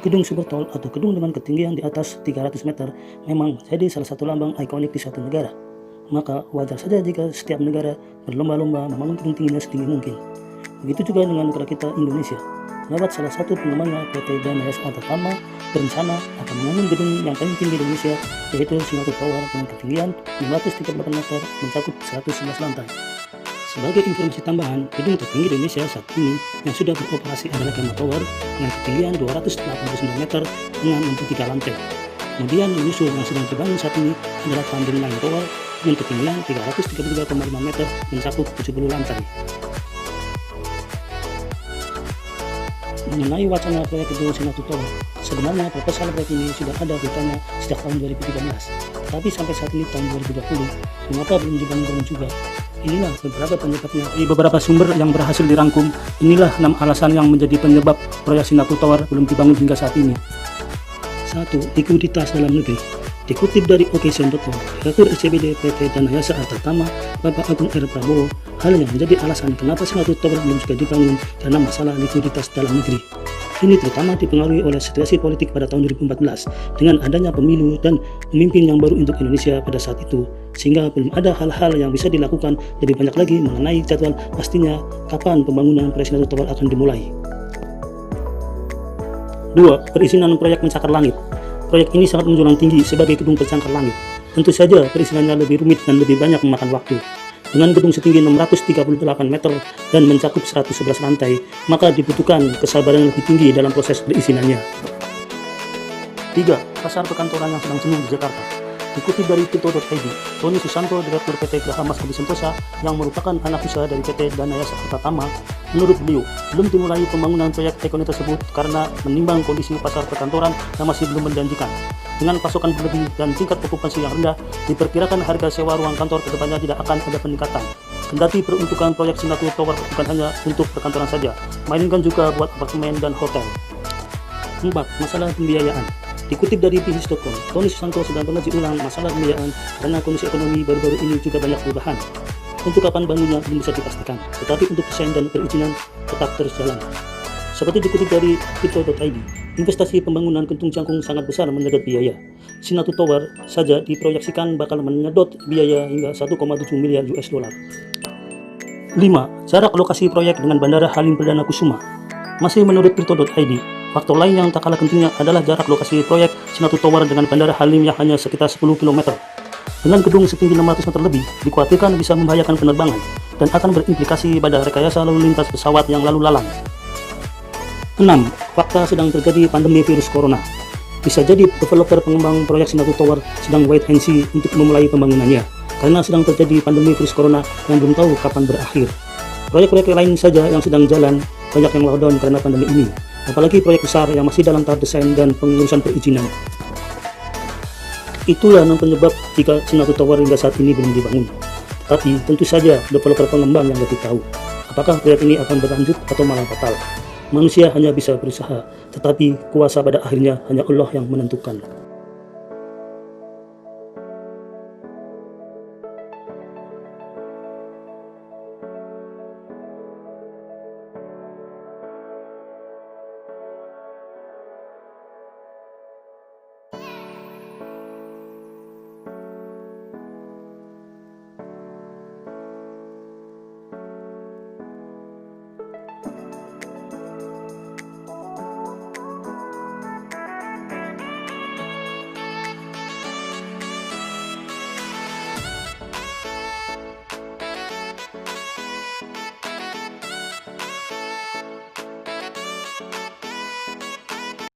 Gedung Supertol atau gedung dengan ketinggian di atas 300 meter memang jadi salah satu lambang ikonik di suatu negara. Maka wajar saja jika setiap negara berlomba-lomba membangun gedung tingginya setinggi mungkin. Begitu juga dengan negara kita Indonesia. Lewat salah satu pengembangnya PT Dana Yasa Arta berencana akan membangun gedung yang paling tinggi di Indonesia, yaitu Singapura Tower dengan ketinggian 538 meter mencakup 111 lantai. Sebagai informasi tambahan, gedung tertinggi di Indonesia saat ini yang sudah beroperasi adalah Gama Tower dengan ketinggian 289 meter dengan 63 lantai. Kemudian menyusul yang sedang dibangun saat ini adalah Tamrin Line Tower dengan ketinggian 333,5 meter mencakup 70 lantai. Mengenai wacana proyek gedung Singapura Tower, sebenarnya proposal proyek ini sudah ada beritanya sejak tahun 2013, tapi sampai saat ini tahun 2020, mengapa belum dibangun juga? Inilah beberapa penyebabnya. Di beberapa sumber yang berhasil dirangkum, inilah 6 alasan yang menjadi penyebab proyek Singapura Tower belum dibangun hingga saat ini. 1. Likuiditas dalam negeri. Dikutip dari Occasion.com, Direktur SCBD PT Dana Yasa Arta, Bapak Agung R. Prabowo, hal yang menjadi alasan kenapa Singapura Tower belum juga dibangun karena masalah likuiditas dalam negeri. Ini terutama dipengaruhi oleh situasi politik pada tahun 2014 dengan adanya pemilu dan pemimpin yang baru untuk Indonesia pada saat itu, sehingga belum ada hal-hal yang bisa dilakukan lebih banyak lagi mengenai jadwal pastinya kapan pembangunan proyek Singapura Tower akan dimulai. 2. Perizinan proyek pencakar langit. Proyek ini sangat menjulang tinggi sebagai gedung pencakar langit. Tentu saja perizinannya lebih rumit dan lebih banyak memakan waktu. Dengan gedung setinggi 638 meter dan mencakup 111 lantai, maka dibutuhkan kesabaran lebih tinggi dalam proses perizinannya. 3. Pasar perkantoran yang sedang jenuh di Jakarta. Dikutip dari Tirto.id, Tony Susanto, Direktur PT Graha Mas Adi Sentosa, yang merupakan anak usaha dari PT Dana Yasa Arta, menurut beliau, belum dimulai pembangunan proyek ekonomi tersebut karena menimbang kondisi pasar perkantoran yang masih belum menjanjikan. Dengan pasokan berlebih dan tingkat okupansi yang rendah, diperkirakan harga sewa ruang kantor kedepannya tidak akan ada peningkatan. Kendati peruntukan proyek Singapura Tower bukan hanya untuk perkantoran saja, melainkan juga buat apartemen dan hotel. 4. Masalah pembiayaan. Dikutip dari bisnis.com, Tony Susanto sedang mengkaji ulang masalah pembiayaan karena kondisi ekonomi baru-baru ini juga banyak perubahan. Untuk kapan bangunnya belum bisa dipastikan, tetapi untuk desain dan perizinan tetap terus jalan. Seperti dikutip dari Tirto.id, investasi pembangunan Kentung Jangkung sangat besar menyedot biaya. Singapura Tower saja diproyeksikan bakal menyedot biaya hingga 1,7 miliar US dollar. 5. Jarak lokasi proyek dengan Bandara Halim Perdana Kusuma. Masih menurut Tirto.id, faktor lain yang tak kalah pentingnya adalah jarak lokasi proyek Singapura Tower dengan Bandara Halim yang hanya sekitar 10 km. Dengan gedung setinggi 600 meter lebih, dikhawatirkan bisa membahayakan penerbangan dan akan berimplikasi pada rekayasa lalu lintas pesawat yang lalu lalang. 6. Fakta sedang terjadi pandemi virus corona. Bisa jadi developer pengembang proyek Singapura Tower sedang wait and see untuk memulai pembangunannya, karena sedang terjadi pandemi virus corona yang belum tahu kapan berakhir. Proyek-proyek lain saja yang sedang jalan, banyak yang lockdown karena pandemi ini, apalagi proyek besar yang masih dalam tahap desain dan pengurusan perizinan. Itulah 6 penyebab jika Singapura Tower hingga saat ini belum dibangun. Tapi tentu saja developer pengembang yang lebih tahu apakah proyek ini akan berlanjut atau malah batal. Manusia hanya bisa berusaha, tetapi kuasa pada akhirnya hanya Allah yang menentukan.